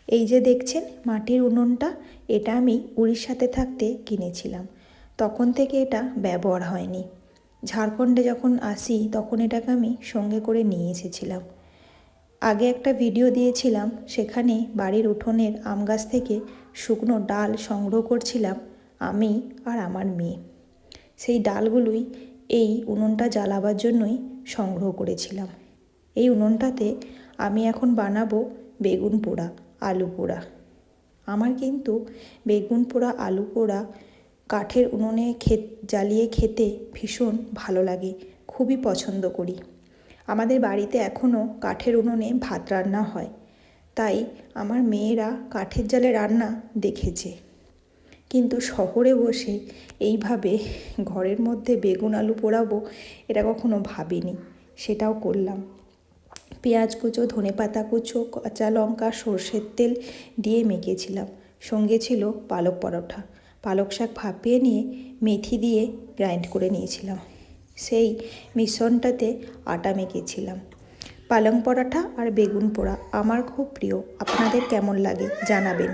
এই যে দেখছেন মাটির উনুনটা, এটা আমি উড়িষ্যাতে থাকতে কিনেছিলাম। তখন থেকে এটা ব্যবহার হয়নি। ঝাড়খণ্ডে যখন আসি তখন এটাকে আমি সঙ্গে করে নিয়ে এসেছিলাম। আগে একটা ভিডিও দিয়েছিলাম, সেখানে বাড়ির উঠোনের আম গাছ থেকে শুকনো ডাল সংগ্রহ করছিলাম আমি আর আমার মেয়ে। সেই ডালগুলোই এই উনুনটা জ্বালাবার জন্যই সংগ্রহ করেছিলাম। এই উনুনটাতে আমি এখন বানাবো বেগুন পোড়া, আলু পোড়া। আমার কিন্তু বেগুন পোড়া, আলু পোড়া কাঠের উনুনে জ্বালিয়ে খেতে ভীষণ ভালো লাগে, খুবই পছন্দ করি। আমাদের বাড়িতে এখনও কাঠের উনুনে ভাত রান্না হয়, তাই আমার মেয়েরা কাঠের জালে রান্না দেখেছে। কিন্তু শহরে বসে এইভাবে ঘরের মধ্যে বেগুন আলু পোড়াবো এটা কখনো ভাবিনি, সেটাও করলাম। পেঁয়াজ কুচো, ধনেপাতা কুচো, কাঁচা লঙ্কা, সর্ষের তেল দিয়ে মেখেছিলাম। সঙ্গে ছিল পালক পরোটা। পালক শাক ভাপিয়ে নিয়ে মেথি দিয়ে গ্রাইন্ড করে নিয়েছিলাম। সেই মিশ্রণটাতে আটা মেখেছিলাম। পালং পরোটা আর বেগুন পোড়া আমার খুব প্রিয়। আপনাদের কেমন লাগে জানাবেন।